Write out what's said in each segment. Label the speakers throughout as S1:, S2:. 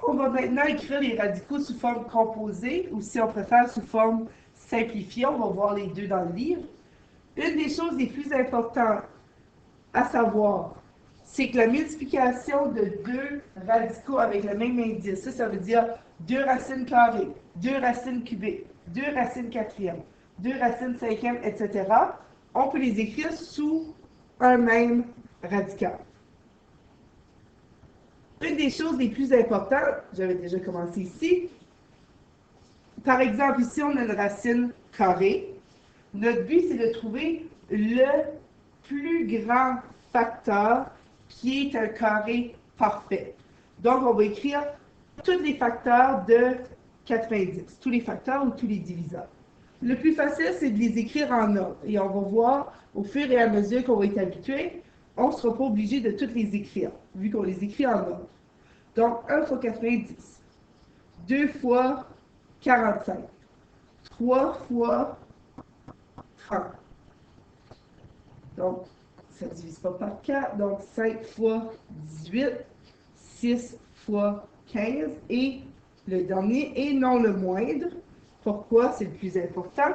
S1: On va maintenant écrire les radicaux sous forme composée, ou si on préfère sous forme simplifiée. On va voir les deux dans le livre. Une des choses les plus importantes à savoir, c'est que la multiplication de deux radicaux avec le même indice, ça veut dire 2 racines carrées, 2 racines cubées, 2 racines quatrièmes, 2 racines cinquièmes, etc., on peut les écrire sous un même radical. Une des choses les plus importantes, j'avais déjà commencé ici, par exemple, ici, on a une racine carrée. Notre but, c'est de trouver le plus grand facteur qui est un carré parfait. Donc, on va écrire tous les facteurs de 90, tous les facteurs ou tous les diviseurs. Le plus facile, c'est de les écrire en ordre. Et on va voir, au fur et à mesure qu'on va être habitué, on ne sera pas obligé de toutes les écrire, vu qu'on les écrit en ordre. Donc, 1 fois 90, 2 fois 45, 3 fois 30. Donc, ça ne divise pas par 4. Donc, 5 fois 18, 6 fois 15. Et le dernier, et non le moindre, pourquoi c'est le plus important,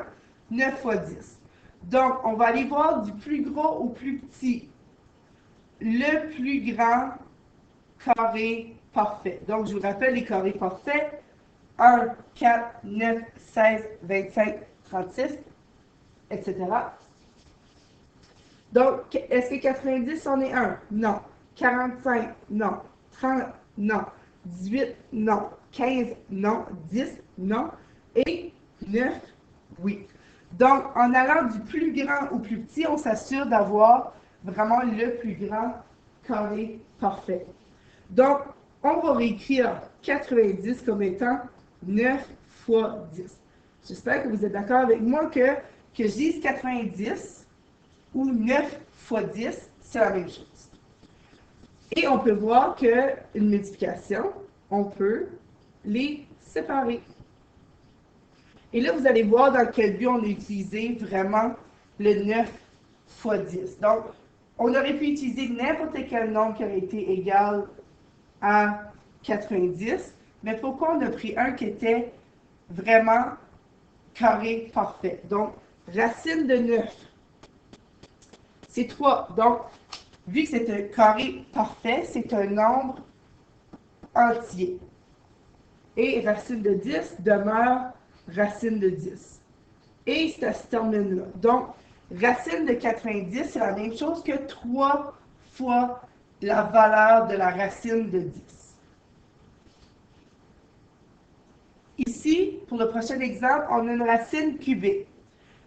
S1: 9 fois 10. Donc, on va aller voir du plus gros au plus petit. Le plus grand carré parfait. Donc, je vous rappelle les carrés parfaits. 1, 4, 9, 16, 25, 36, etc. Donc, est-ce que 90 en est un? Non. 45, non. 30, non. 18, non. 15, non. 10, non. Et 9, oui. Donc, en allant du plus grand au plus petit, on s'assure d'avoir vraiment le plus grand carré parfait. Donc, on va réécrire 90 comme étant 9 fois 10. J'espère que vous êtes d'accord avec moi que je dise 90 ou 9 fois 10, c'est la même chose. Et on peut voir qu'une multiplication, on peut les séparer. Et là, vous allez voir dans quel but on a utilisé vraiment le 9 fois 10. Donc, on aurait pu utiliser n'importe quel nombre qui aurait été égal à 90, mais pourquoi on a pris un qui était vraiment carré parfait? Donc, racine de 9, c'est 3. Donc, vu que c'est un carré parfait, c'est un nombre entier. Et racine de 10 demeure racine de 10. Et ça se termine là. Donc, racine de 90, c'est la même chose que 3 fois la valeur de la racine de 10. Ici, pour le prochain exemple, on a une racine cubée.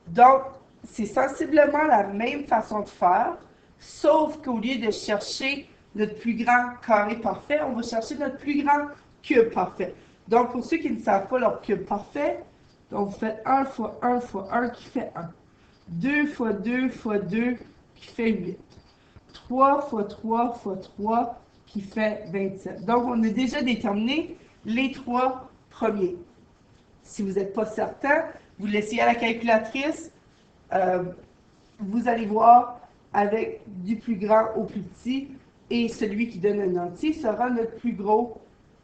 S1: Donc, c'est sensiblement la même façon de faire, sauf qu'au lieu de chercher notre plus grand carré parfait, on va chercher notre plus grand cube parfait. Donc, pour ceux qui ne savent pas leur cube parfait, donc vous faites 1 fois 1 fois 1 qui fait 1. 2 fois 2 fois 2 qui fait 8. 3 fois 3 fois 3 qui fait 27. Donc, on a déjà déterminé les trois premiers. Si vous n'êtes pas certain, vous l'essayez à la calculatrice, vous allez voir avec du plus grand au plus petit, et celui qui donne un entier sera notre plus gros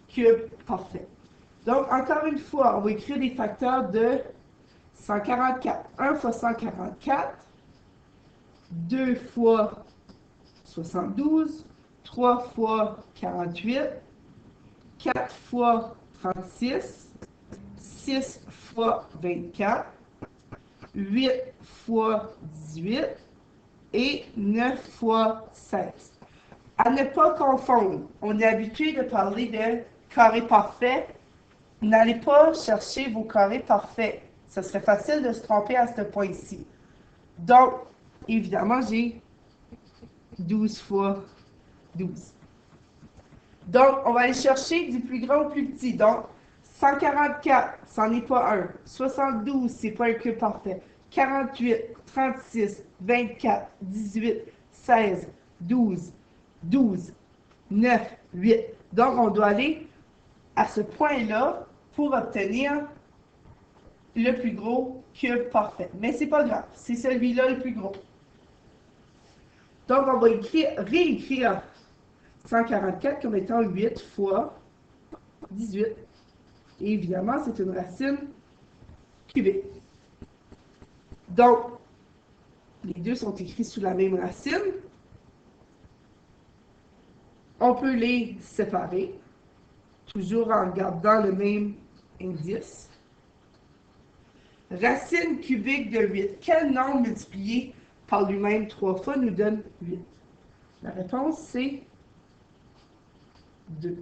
S1: cube parfait. Donc, encore une fois, on va écrire des facteurs de 144. 1 fois 144, 2 fois 72, 3 fois 48, 4 fois 36, 6 fois 24, 8 fois 18 et 9 fois 16. À ne pas confondre, on est habitué de parler de carré parfait. N'allez pas chercher vos carrés parfaits. Ça serait facile de se tromper à ce point-ci. Donc, évidemment, j'ai 12 fois 12. Donc, on va aller chercher du plus grand au plus petit. Donc, 144, c'en est pas un. 72, c'est pas un cube parfait. 48, 36, 24, 18, 16, 12, 12, 9, 8. Donc, on doit aller à ce point-là pour obtenir le plus gros cube parfait. Mais c'est pas grave, c'est celui-là le plus gros. Donc, on va réécrire 144 comme étant 8 fois 18. Et évidemment, c'est une racine cubique. Donc, les deux sont écrits sous la même racine. On peut les séparer, toujours en gardant le même indice. Racine cubique de 8. Quel nombre multiplié par lui-même 3 fois nous donne 8? La réponse, c'est 2.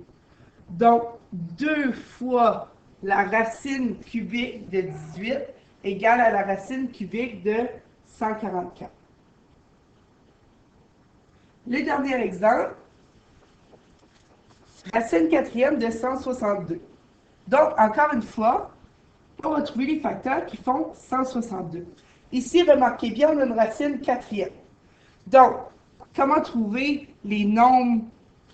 S1: Donc, 2 fois la racine cubique de 18 égale à la racine cubique de 144. Le dernier exemple, racine quatrième de 162. Donc, encore une fois, on va trouver les facteurs qui font 162. Ici, remarquez bien, on a une racine quatrième. Donc, comment trouver les nombres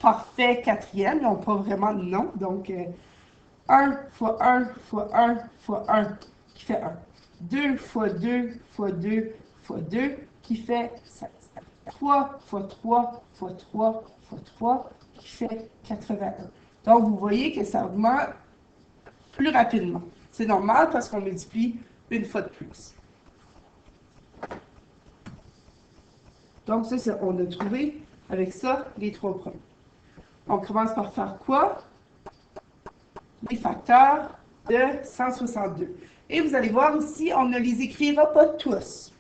S1: parfaits quatrièmes? Ils n'ont pas vraiment de nom. Donc, 1 fois 1 fois 1 fois 1 qui fait 1. 2 fois 2 fois 2 fois 2 qui fait 16. 3 fois 3 fois 3 fois 3 qui fait 81. Donc, vous voyez que ça augmente plus rapidement. C'est normal parce qu'on multiplie une fois de plus. Donc, ça, on a trouvé avec ça les trois premiers. On commence par faire quoi? Les facteurs de 162. Et vous allez voir ici, on ne les écrira pas tous.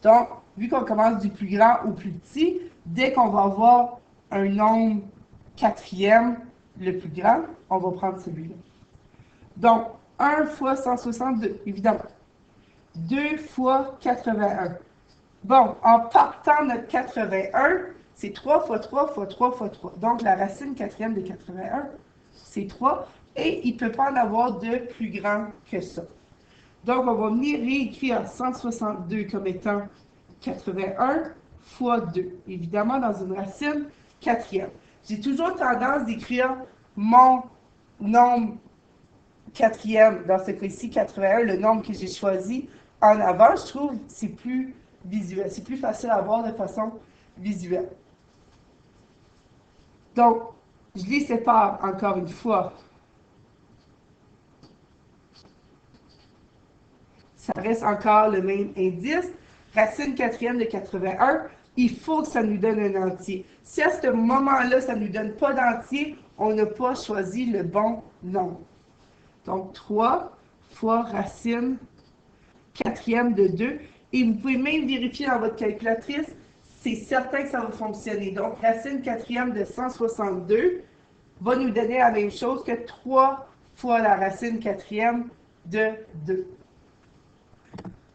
S1: Donc, vu qu'on commence du plus grand au plus petit, dès qu'on va avoir un nombre quatrième, le plus grand, on va prendre celui-là. Donc, 1 fois 162, évidemment. 2 fois 81. Bon, en partant notre 81, c'est 3 fois 3 fois 3 fois 3. Donc, la racine quatrième de 81, c'est 3. Et il ne peut pas en avoir de plus grand que ça. Donc, on va venir réécrire 162 comme étant 81 fois 2. Évidemment, dans une racine quatrième. J'ai toujours tendance d'écrire mon nombre quatrième, dans ce cas-ci, 81, le nombre que j'ai choisi en avant. Je trouve que c'est plus visuel. C'est plus facile à voir de façon visuelle. Donc, je les sépare encore une fois. Ça reste encore le même indice. Racine quatrième de 81, il faut que ça nous donne un entier. Si à ce moment-là, ça ne nous donne pas d'entier, on n'a pas choisi le bon nombre. Donc, 3 fois racine quatrième de 2. Et vous pouvez même vérifier dans votre calculatrice, c'est certain que ça va fonctionner. Donc, racine quatrième de 162 va nous donner la même chose que 3 fois la racine quatrième de 2.